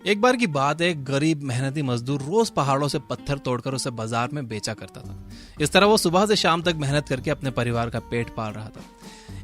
एक बार की बात है, एक गरीब मेहनती मजदूर रोज पहाड़ों से पत्थर तोड़कर उसे बाजार में बेचा करता था। इस तरह वो सुबह से शाम तक मेहनत करके अपने परिवार का पेट पाल रहा था।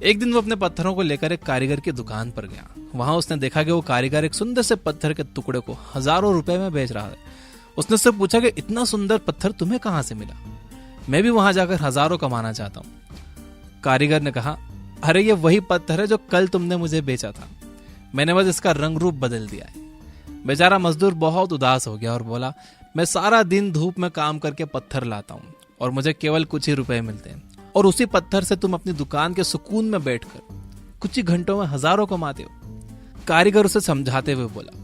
एक दिन वो अपने पत्थरों को लेकर एक कारीगर की दुकान पर गया। वहां उसने देखा कि वो कारीगर एक सुंदर से पत्थर के टुकड़े को हजारों रुपए में बेच रहा है। उसने उससे पूछा कि इतना सुंदर पत्थर तुम्हें कहां से मिला? मैं भी वहां जाकर हजारों कमाना चाहता हूँ। कारीगर ने कहा, अरे ये वही पत्थर है जो कल तुमने मुझे बेचा था, मैंने बस इसका रंग रूप बदल दिया है। बेचारा मजदूर बहुत उदास हो गया और बोला, मैं सारा दिन धूप में काम करके पत्थर लाता हूँ और मुझे केवल कुछ ही रुपए मिलते हैं, और उसी पत्थर से तुम अपनी दुकान के सुकून में बैठकर कुछ ही घंटों में हजारों कमाते हो। कारीगर उसे समझाते हुए बोला,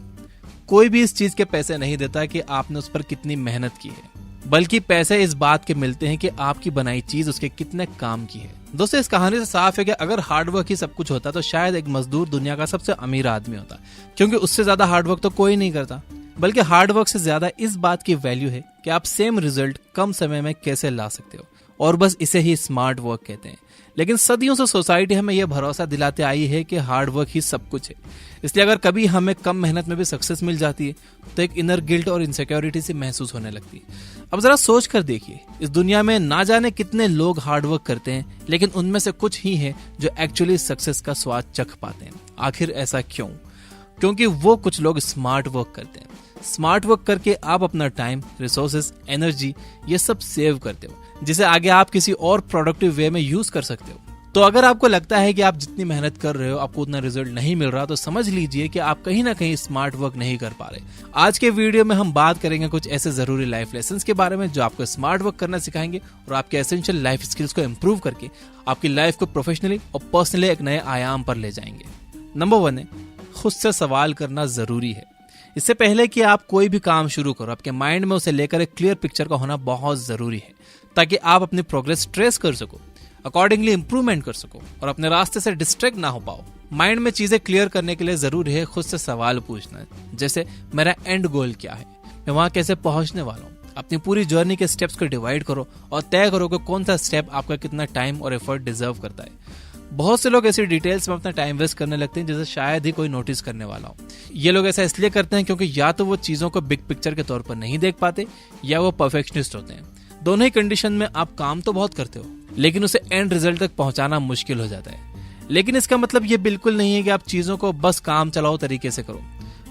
कोई भी इस चीज के पैसे नहीं देता कि आपने उस पर कितनी मेहनत की है, बल्कि पैसे इस बात के मिलते हैं कि आपकी बनाई चीज उसके कितने काम की है। दोस्तों, इस कहानी से साफ है कि अगर हार्डवर्क ही सब कुछ होता तो शायद एक मजदूर दुनिया का सबसे अमीर आदमी होता, क्योंकि उससे ज्यादा हार्डवर्क तो कोई नहीं करता। बल्कि हार्डवर्क से ज्यादा इस बात की वैल्यू है कि आप सेम रिजल्ट कम समय में कैसे ला सकते हो, और बस इसे ही स्मार्ट वर्क कहते हैं। लेकिन सदियों से सोसाइटी हमें यह भरोसा दिलाते आई है कि हार्ड वर्क ही सब कुछ है। इसलिए अगर कभी हमें कम मेहनत में भी सक्सेस मिल जाती है तो एक इनर गिल्ट और इनसिक्योरिटी से महसूस होने लगती है। अब जरा सोच कर देखिए, इस दुनिया में ना जाने कितने लोग हार्ड वर्क करते हैं, लेकिन उनमें से कुछ ही हैं जो एक्चुअली सक्सेस का स्वाद चख पाते हैं। आखिर ऐसा क्यों? क्योंकि वो कुछ लोग स्मार्ट वर्क करते हैं। स्मार्ट वर्क करके आप अपना टाइम, रिसोर्सेज, एनर्जी ये सब सेव करते हो, जिसे आगे आप किसी और प्रोडक्टिव वे में यूज कर सकते हो। तो अगर आपको लगता है कि आप जितनी मेहनत कर रहे हो आपको उतना रिजल्ट नहीं मिल रहा, तो समझ लीजिए कि आप कहीं ना कहीं स्मार्ट वर्क नहीं कर पा रहे। आज के वीडियो में हम बात करेंगे कुछ ऐसे जरूरी लाइफ लेसन्स के बारे में जो आपको स्मार्ट वर्क करना सिखाएंगे और आपके एसेंशियल लाइफ स्किल्स को इम्प्रूव करके आपकी लाइफ को प्रोफेशनली और पर्सनली एक नए आयाम पर ले जाएंगे। नंबर 1 है, खुद से सवाल करना जरूरी है। इससे पहले कि आप कोई भी काम शुरू करो, आपके माइंड में उसे लेकर एक क्लियर पिक्चर का होना बहुत जरूरी है, ताकि आप अपनी प्रोग्रेस ट्रेस कर सको, अकॉर्डिंगली इंप्रूवमेंट कर सको और अपने रास्ते से डिस्ट्रैक्ट ना हो पाओ। माइंड में चीजें क्लियर करने के लिए जरूरी है खुद से सवाल पूछना, जैसे मेरा एंड गोल क्या है, मैं वहां कैसे पहुंचने वाला हूँ। अपनी पूरी जर्नी के स्टेप्स को डिवाइड करो और तय करो कि कौन सा स्टेप आपका कितना टाइम और एफर्ट डिजर्व करता है। बहुत से लोग ऐसी डिटेल्स में अपना टाइम वेस्ट करने लगते हैं जिसे शायद ही कोई नोटिस करने वाला हो। ये लोग ऐसा इसलिए करते हैं क्योंकि या तो वो चीजों को बिग पिक्चर के तौर पर नहीं देख पाते या वो परफेक्शनिस्ट होते हैं। दोनों ही कंडीशन में आप काम तो बहुत करते हो, लेकिन उसे एंड रिजल्ट तक पहुंचाना मुश्किल हो जाता है। लेकिन इसका मतलब ये बिल्कुल नहीं है कि आप चीजों को बस काम चलाओ तरीके से करो।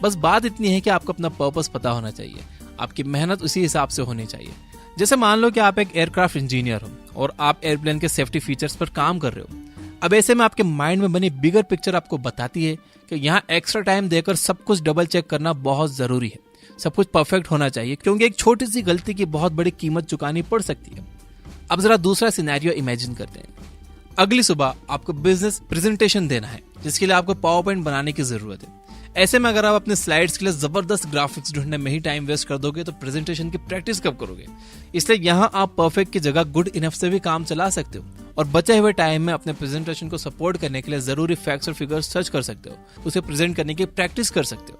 बस बात इतनी है कि आपको अपना पर्पस पता होना चाहिए, आपकी मेहनत उसी हिसाब से होनी चाहिए। जैसे मान लो कि आप एक एयरक्राफ्ट इंजीनियर हो और आप एयरप्लेन के सेफ्टी फीचर्स पर काम कर रहे हो। अब ऐसे में आपके माइंड में बनी बिगर पिक्चर आपको बताती है कि यहाँ एक्स्ट्रा टाइम देकर सब कुछ डबल चेक करना बहुत जरूरी है, सब कुछ परफेक्ट होना चाहिए, क्योंकि एक छोटी सी गलती की बहुत बड़ी कीमत चुकानी पड़ सकती है। अब जरा दूसरा सिनेरियो इमेजिन करते हैं। अगली सुबह आपको बिजनेस प्रेजेंटेशन देना है, जिसके लिए आपको पावर पॉइंट बनाने की जरूरत है। ऐसे में अगर आप अपने स्लाइड्स के लिए जबरदस्त ग्राफिक्स ढूंढने में ही टाइम वेस्ट कर दोगे तो प्रेजेंटेशन की प्रैक्टिस कब करोगे? इसलिए यहाँ आप परफेक्ट की जगह गुड इनफ से भी काम चला सकते हो और बचे हुए टाइम में अपने प्रेजेंटेशन को सपोर्ट करने के लिए जरूरी फैक्ट्स और फिगर्स सर्च कर सकते हो, उसे प्रेजेंट करने की प्रैक्टिस कर सकते हो।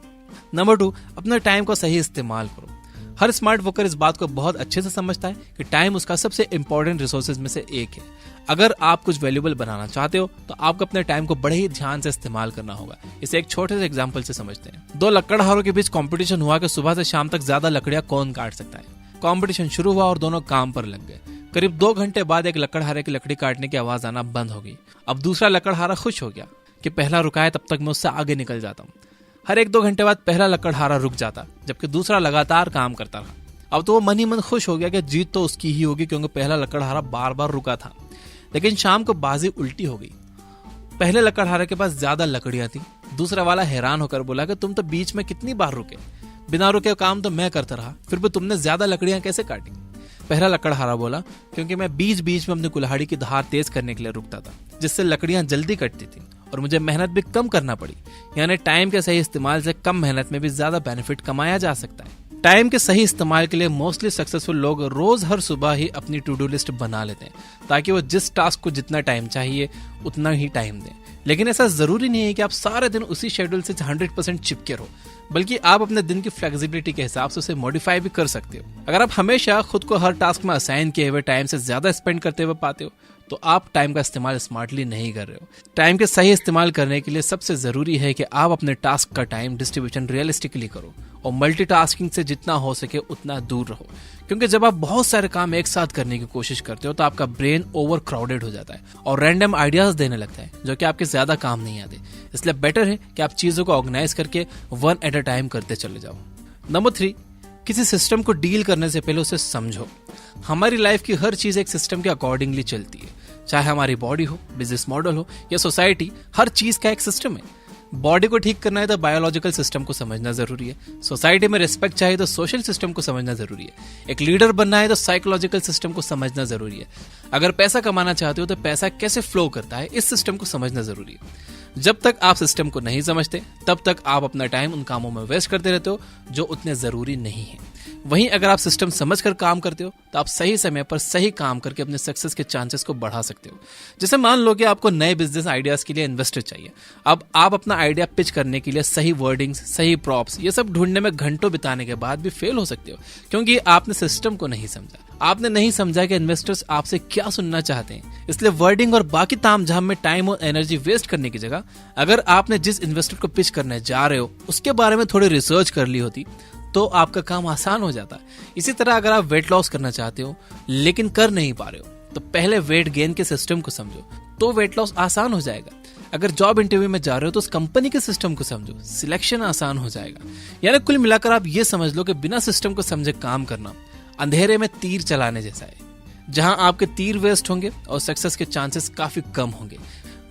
नंबर 2, अपना टाइम का सही इस्तेमाल करो। हर स्मार्ट वर्कर इस बात को बहुत अच्छे से समझता है कि टाइम उसका सबसे इंपॉर्टेंट रिसोर्सेज में से एक है। अगर आप कुछ वैल्यूएबल बनाना चाहते हो तो आपको अपने टाइम को बड़े ही ध्यान से इस्तेमाल करना होगा। इसे एक छोटे से एग्जांपल से समझते हैं। 2 लकड़हारों के बीच कंपटीशन हुआ कि सुबह से शाम तक ज्यादा लकड़ियां कौन काट सकता है। कंपटीशन शुरू हुआ और दोनों काम पर लग गए। करीब 2 घंटे बाद एक लकड़हारे की लकड़ी काटने की आवाज आना बंद हो गई। अब दूसरा लकड़हारा खुश हो गया कि पहला रुका है, तब तक मैं उससे आगे निकल जाता हूँ। हर 1-2 घंटे बाद पहला लकड़हारा रुक जाता, जबकि दूसरा लगातार काम करता रहा। अब तो वो मन ही मन खुश हो गया कि जीत तो उसकी ही होगी, क्योंकि पहला लकड़हारा बार बार रुका था। लेकिन शाम को बाजी उल्टी हो गई। पहले लकड़हारे के पास ज्यादा लकड़ियां थी। दूसरा वाला हैरान होकर बोला कि तुम तो बीच में कितनी बार रुके, बिना रुके काम तो मैं करता रहा, फिर भी तुमने ज्यादा लकड़ियां कैसे काटी? पहला लकड़हारा बोला, क्योंकि मैं बीच बीच में अपनी कुल्हाड़ी की धार तेज करने के लिए रुकता था, जिससे लकड़ियां जल्दी कटती थी और मुझे मेहनत भी कम करना पड़ी। यानी टाइम के सही इस्तेमाल से कम मेहनत में भी ज्यादा बेनिफिट कमाया जा सकता है। टाइम के सही इस्तेमाल के लिए मोस्टली सक्सेसफुल लोग रोज हर सुबह ही अपनी टू डू लिस्ट बना लेते हैं, ताकि वो जिस टास्क को जितना टाइम चाहिए उतना ही टाइम दें। लेकिन ऐसा जरूरी नहीं है कि आप सारे दिन उसी शेड्यूल से 100% चिपके रहो, बल्कि आप अपने दिन की फ्लेक्सिबिलिटी के हिसाब से उसे मॉडिफाई भी कर सकते हो। अगर आप हमेशा खुद को हर टास्क में असाइन किए हुए टाइम से ज्यादा स्पेंड करते हुए पाते हो तो आप टाइम का इस्तेमाल स्मार्टली नहीं कर रहे हो। टाइम के सही इस्तेमाल करने के लिए सबसे जरूरी है कि आप अपने टास्क का टाइम डिस्ट्रीब्यूशन रियलिस्टिकली करो और मल्टीटास्किंग से जितना हो सके उतना दूर रहो, क्योंकि जब आप बहुत सारे काम एक साथ करने की कोशिश करते हो तो आपका ब्रेन ओवर क्राउडेड हो जाता है और रैंडम आइडियाज देने लगता है जो कि आपके ज्यादा काम नहीं आते। इसलिए बेटर है कि आप चीजों को ऑर्गेनाइज करके वन एट अ टाइम करते चले जाओ। नंबर 3, किसी सिस्टम को डील करने से पहले उसे समझो। हमारी लाइफ की हर चीज एक सिस्टम के अकॉर्डिंगली चलती है, चाहे हमारी बॉडी हो, बिजनेस मॉडल हो या सोसाइटी, हर चीज का एक सिस्टम है। बॉडी को ठीक करना है तो बायोलॉजिकल सिस्टम को समझना जरूरी है, सोसाइटी में रिस्पेक्ट चाहिए तो सोशल सिस्टम को समझना जरूरी है, एक लीडर बनना है तो साइकोलॉजिकल सिस्टम को समझना जरूरी है, अगर पैसा कमाना चाहते हो तो पैसा कैसे फ्लो करता है इस सिस्टम को समझना जरूरी है। जब तक आप सिस्टम को नहीं समझते तब तक आप अपना टाइम उन कामों में वेस्ट करते रहते हो जो उतने जरूरी नहीं है। वहीं अगर आप सिस्टम समझकर काम करते हो तो आप सही समय पर सही काम करके अपने सक्सेस के चांसेस को बढ़ा सकते हो। जैसे मान लो कि आपको नए बिजनेस आइडियाज के लिए इन्वेस्टर चाहिए। अब आप अपना आइडिया पिच करने के लिए सही वर्डिंग्स, सही प्रॉप्स, ये सब ढूंढने में घंटों बिताने के बाद भी फेल हो सकते हो, क्योंकि आपने सिस्टम को नहीं समझा। आपने नहीं समझा कि इन्वेस्टर्स आपसे क्या सुनना चाहते हैं। इसलिए वर्डिंग और बाकी तामझाम में टाइम और एनर्जी वेस्ट करने की जगह अगर आपने जिस इन्वेस्टर को पिच करने जा रहे हो उसके बारे में थोड़ी रिसर्च कर ली होती तो आपका काम आसान हो जाता। इसी तरह अगर आप वेट लॉस करना चाहते हो लेकिन कर नहीं पा रहे हो तो पहले वेट गेन के सिस्टम को समझो, तो वेट लॉस आसान हो जाएगा। अगर जॉब इंटरव्यू में जा रहे हो तो उस कंपनी के सिस्टम को समझो, सिलेक्शन आसान हो जाएगा। यानी कुल मिलाकर आप ये समझ लो कि बिना सिस्टम को समझे काम करना अंधेरे में तीर चलाने जैसा है, जहां आपके तीर वेस्ट होंगे और सक्सेस के चांसेस काफी कम होंगे।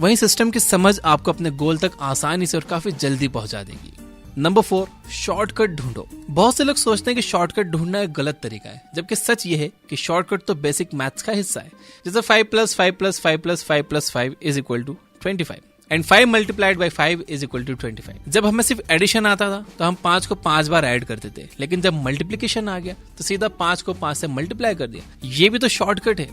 वहीं सिस्टम की समझ आपको अपने गोल तक आसानी से और काफी जल्दी पहुंचा देगी। नंबर 4, शॉर्टकट ढूंढो। बहुत से लोग सोचते हैं कि शॉर्टकट ढूंढना एक गलत तरीका है, जबकि सच ये है कि शॉर्टकट तो बेसिक मैथ्स का हिस्सा है। जैसे 5 + 5 + 5 + 5 + 5 = 25 एंड 5 × 5 = 25। जब हमें सिर्फ एडिशन आता था तो हम 5 को 5 बार ऐड करते थे, लेकिन जब मल्टीप्लिकेशन आ गया तो सीधा 5 को 5 से मल्टीप्लाई कर दिया। ये भी तो शॉर्टकट है।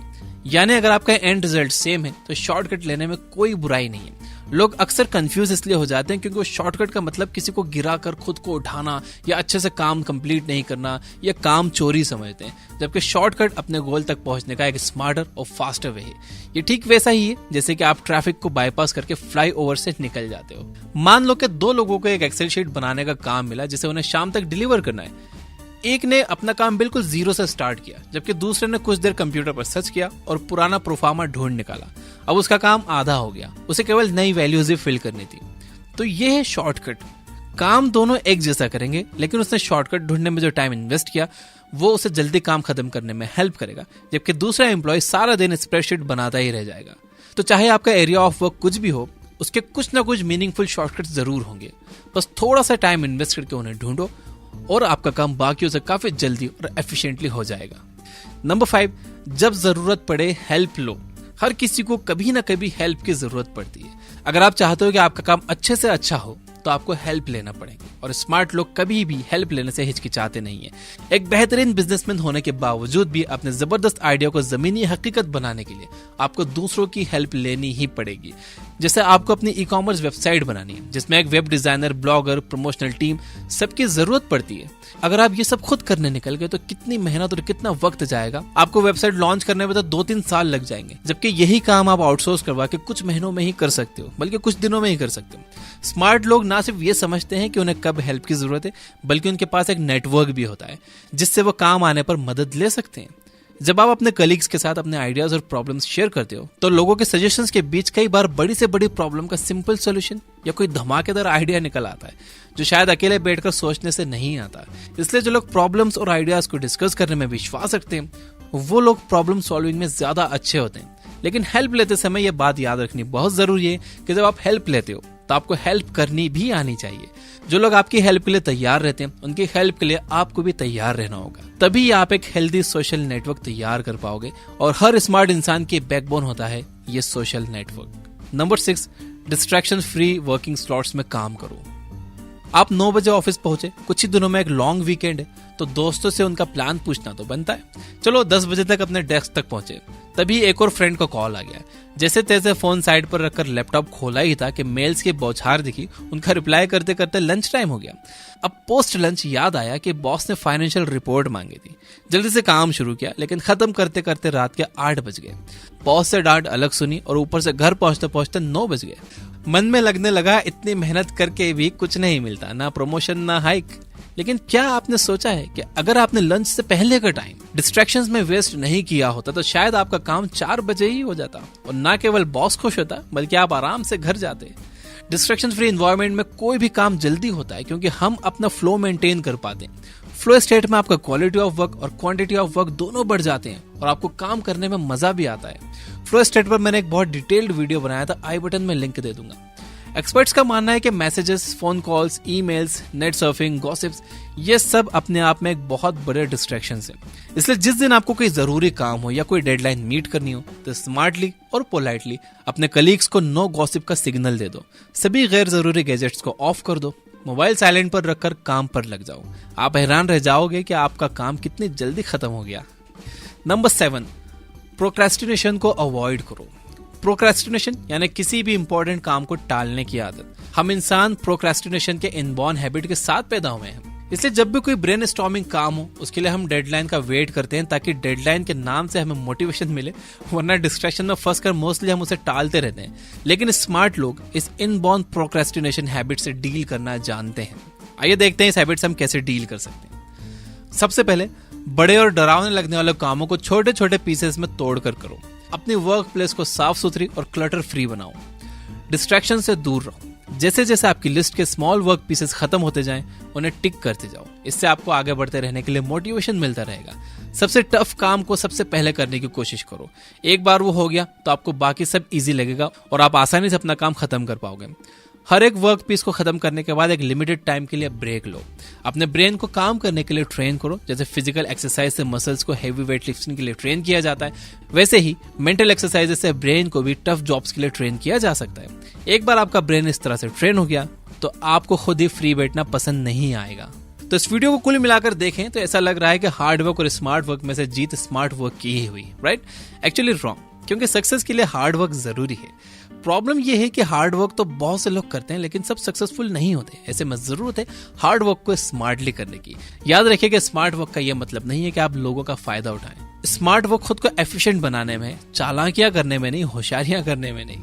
यानी अगर आपका एंड रिजल्ट सेम है तो शॉर्टकट लेने में कोई बुराई नहीं है। लोग अक्सर कंफ्यूज इसलिए हो जाते हैं क्योंकि वो शॉर्टकट का मतलब किसी को गिराकर खुद को उठाना या अच्छे से काम कंप्लीट नहीं करना या काम चोरी समझते हैं, जबकि शॉर्टकट अपने गोल तक पहुंचने का एक स्मार्टर और फास्टर वे है। ये ठीक वैसा ही है जैसे कि आप ट्रैफिक को बाईपास करके फ्लाईओवर से निकल जाते हो। मान लो कि 2 लोगों को एक एक्सेल शीट बनाने का काम मिला जिसे उन्हें शाम तक डिलीवर करना है। एक ने अपना काम बिल्कुल जीरो से स्टार्ट किया, जबकि दूसरे ने कुछ देर कंप्यूटर पर सर्च किया और पुराना प्रोफार्मा ढूंढ निकाला। अब उसका काम आधा हो गया, उसे केवल नई वैल्यूज ही फिल करनी थी। तो ये है शॉर्टकट। काम दोनों एक जैसा करेंगे, लेकिन उसने शॉर्टकट ढूंढने में जो टाइम इन्वेस्ट किया वो उसे जल्दी काम खत्म करने में हेल्प करेगा, जबकि दूसरा एम्प्लॉय सारा दिन स्प्रेडशीट बनाता ही रह जाएगा। तो चाहे आपका एरिया ऑफ वर्क कुछ भी हो, उसके कुछ ना कुछ मीनिंगफुल शॉर्टकट जरूर होंगे। बस थोड़ा सा टाइम इन्वेस्ट करके उन्हें ढूंढो और आपका काम बाकियों से काफी जल्दी और एफिशिएंटली हो जाएगा। नंबर 5, जब जरूरत पड़े हेल्प लो। हर किसी को कभी ना कभी हेल्प की जरूरत पड़ती है। अगर आप चाहते हो कि आपका काम अच्छे से अच्छा हो तो आपको हेल्प लेना पड़ेगा, और स्मार्ट लोग कभी भी हेल्प लेने से हिचकिचाते नहीं है। एक बेहतरीन बिजनेसमैन होने के बावजूद भी अपने जबरदस्त आइडिया को जमीनी हकीकत बनाने के लिए आपको दूसरों की हेल्प लेनी ही पड़ेगी। जैसे आपको अपनी ई-कॉमर्स वेबसाइट बनानी है जिसमें एक web designer, blogger, promotional team सबकी जरूरत पड़ती है। अगर आप ये सब खुद करने निकल गए तो कितनी मेहनत और कितना वक्त जाएगा। आपको वेबसाइट लॉन्च करने में तो 2-3 साल लग जाएंगे, जबकि यही काम आप आउटसोर्स करवा के कुछ महीनों में ही कर सकते हो, बल्कि कुछ दिनों में ही कर सकते हो। स्मार्ट लोग ना सिर्फ ये समझते हैं कि उन्हें कब हेल्प की जरूरत है, बल्कि उनके पास एक नेटवर्क भी होता है जिससे वो काम आने पर मदद ले सकते हैं। जब आप अपने कलीग्स के साथ अपने आइडियाज और प्रॉब्लम्स शेयर करते हो तो लोगों के सजेशंस के बीच कई बार बड़ी से बड़ी प्रॉब्लम का सिंपल सॉल्यूशन या कोई धमाकेदार आइडिया निकल आता है जो शायद अकेले बैठकर सोचने से नहीं आता। इसलिए जो लोग प्रॉब्लम्स और आइडियाज को डिस्कस करने में विश्वास रखते हैं वो लोग प्रॉब्लम सॉल्विंग में ज्यादा अच्छे होते हैं। लेकिन हेल्प लेते समय यह बात याद रखनी बहुत जरूरी है कि जब आप हेल्प लेते हो तो आपको हेल्प करनी भी आनी चाहिए। जो लोग आपकी हेल्प के लिए तैयार रहते हैं उनकी हेल्प के लिए आपको भी तैयार रहना होगा, तभी आप एक हेल्दी सोशल नेटवर्क तैयार कर पाओगे। और हर स्मार्ट इंसान की बैकबोन होता है ये social network. Number 6, distraction free working slots में काम करो। आप 9 बजे ऑफिस पहुंचे, कुछ ही दिनों में एक लॉन्ग वीकेंड है तो दोस्तों से उनका प्लान पूछना तो बनता है। चलो 10 बजे तक अपने डेस्क तक पहुंचे, तभी एक और फ्रेंड को कॉल आ गया। जैसे तैसे फोन साइड पर रखकर लैपटॉप खोला ही था कि मेल्स की बौछार दिखी, उनका रिप्लाई करते करते लंच टाइम हो गया। अब पोस्ट लंच याद आया कि बॉस ने फाइनेंशियल रिपोर्ट मांगी थी। जल्दी से काम शुरू किया, लेकिन खत्म करते करते रात के 8 बज गए। बॉस से डांट अलग सुनी और ऊपर से घर पहुंचते पहुंचते 9 बज गए। मन में लगने लगा इतनी मेहनत करके भी कुछ नहीं मिलता, ना प्रमोशन ना हाइक। लेकिन क्या आपने सोचा है कि अगर आपने लंच से पहले का टाइम डिस्ट्रैक्शंस में वेस्ट नहीं किया होता तो शायद आपका काम 4 बजे ही हो जाता, और ना केवल बॉस खुश होता बल्कि आप आराम से घर जाते। डिस्ट्रैक्शन फ्री एनवायरनमेंट में कोई भी काम जल्दी होता है क्योंकि हम अपना फ्लो मेंटेन कर पाते हैं। फ्लो स्टेट में आपका क्वालिटी ऑफ वर्क और क्वांटिटी ऑफ वर्क दोनों बढ़ जाते हैं और आपको काम करने में मजा भी आता है। फ्लो स्टेट पर मैंने एक बहुत डिटेल्ड वीडियो बनाया था, आई बटन में लिंक दे दूंगा। एक्सपर्ट्स का मानना है कि messages, phone calls, emails, net surfing, gossips, ये सब अपने आप में एक बहुत बड़े डिस्ट्रैक्शंस हैं। इसलिए जिस दिन आपको कोई जरूरी काम हो या कोई डेडलाइन मीट करनी हो तो स्मार्टली और पोलाइटली अपने कलीग्स को नो गॉसिप का सिग्नल दे दो। सभी गैर जरूरी गैजेट्स को ऑफ कर दो। मोबाइल साइलेंट पर रखकर काम पर लग जाओ। आप हैरान रह जाओगे कि आपका काम कितनी जल्दी खत्म हो गया। नंबर 7, प्रोक्रेस्टिनेशन को अवॉइड करो। प्रोक्रेस्टिनेशन यानी किसी भी इंपॉर्टेंट काम को टालने की आदत। हम इंसान प्रोक्रेस्टिनेशन के इनबॉर्न हैबिट के साथ पैदा हुए हैं। इसलिए जब भी कोई ब्रेनस्टॉर्मिंग काम हो उसके लिए हम डेडलाइन का वेट करते हैं ताकि डेडलाइन के नाम से हमें मोटिवेशन मिले, वरना डिस्ट्रैक्शन में फंस कर मोस्टली हम उसे टालते रहते हैं। लेकिन स्मार्ट लोग इस इनबॉर्न प्रोक्रेस्टिनेशन हैबिट से डील करना जानते हैं। आइए देखते हैं इस हैबिट से हम कैसे डील कर सकते हैं। सबसे पहले बड़े और डरावने लगने वाले कामों को छोटे छोटे पीसेस में तोड़कर करो। अपनी वर्क प्लेस को साफ सुथरी और क्लटर फ्री बनाओ। डिस्ट्रैक्शन से दूर रहो। जैसे जैसे आपकी लिस्ट के स्मॉल वर्क पीसेस खत्म होते जाएं, उन्हें टिक करते जाओ। इससे आपको आगे बढ़ते रहने के लिए मोटिवेशन मिलता रहेगा। सबसे टफ काम को सबसे पहले करने की कोशिश करो। एक बार वो हो गया तो आपको बाकी सब इजी लगेगा और आप आसानी से अपना काम खत्म कर पाओगे। हर एक वर्क पीस को खत्म करने के बाद एक लिमिटेड टाइम के लिए ब्रेक लो। अपने ब्रेन को काम करने के लिए ट्रेन करो। जैसे फिजिकल एक्सरसाइज से मसल्स को हेवी वेट लिफ्टिंग के लिए ट्रेन किया जाता है, वैसे ही मेंटल एक्सरसाइज से ब्रेन को भी टफ जॉब्स के लिए ट्रेन किया जा सकता है। एक बार आपका ब्रेन इस तरह से ट्रेन हो गया तो आपको खुद ही फ्री बैठना पसंद नहीं आएगा। तो इस वीडियो को कुल मिलाकर देखें तो ऐसा लग रहा है कि हार्ड वर्क और स्मार्ट वर्क में से जीत स्मार्ट वर्क की ही हुई, राइट? एक्चुअली रॉन्ग, क्योंकि सक्सेस के लिए हार्ड वर्क जरूरी है। प्रॉब्लम यह है कि हार्ड वर्क तो बहुत से लोग करते हैं लेकिन सब सक्सेसफुल नहीं होते। ऐसे में जरूरत है हार्ड वर्क को स्मार्टली करने की। याद रखिए कि स्मार्ट वर्क का यह मतलब नहीं है कि आप लोगों का फायदा उठाएं। स्मार्ट वर्क खुद को एफिशिएंट बनाने में, चालाकियां करने में नहीं, होशियारियां करने में नहीं।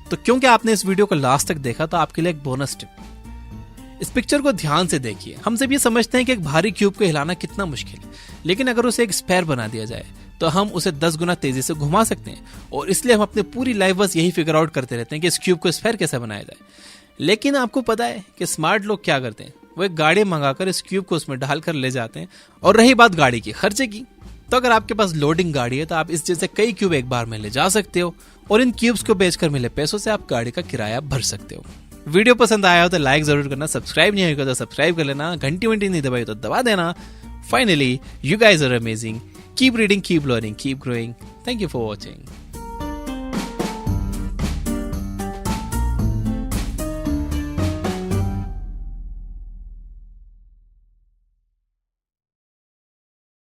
तो क्योंकि आपने इस वीडियो को लास्ट तक देखा तो आपके लिए एक बोनस टिप। इस पिक्चर को ध्यान से देखिए। हम सब ये समझते हैं कि एक भारी क्यूब को हिलाना कितना मुश्किल है, लेकिन अगर उसे एक स्पेयर बना दिया जाए तो हम उसे 10 गुना तेजी से घुमा सकते हैं। और इसलिए हम अपनी पूरी लाइफ बस यही फिगर आउट करते रहते हैं कि इस क्यूब को स्फेयर कैसे बनाया जाए। लेकिन आपको पता है कि स्मार्ट लोग क्या करते हैं? वो एक गाड़ी मंगाकर इस क्यूब को उसमें डालकर ले जाते हैं। और रही बात गाड़ी की खर्चे की, तो अगर आपके पास लोडिंग गाड़ी है तो आप इस जैसे कई क्यूब एक बार में ले जा सकते हो और इन क्यूब्स को बेचकर मिले पैसों से आप गाड़ी का किराया भर सकते हो। वीडियो पसंद आया हो तो लाइक जरूर करना, सब्सक्राइब नहीं होगा तो सब्सक्राइब कर लेना, घंटी वंटी नहीं दबाई तो दबा देना। Finally, you guys are amazing. Keep reading, keep learning, keep growing. Thank you for watching.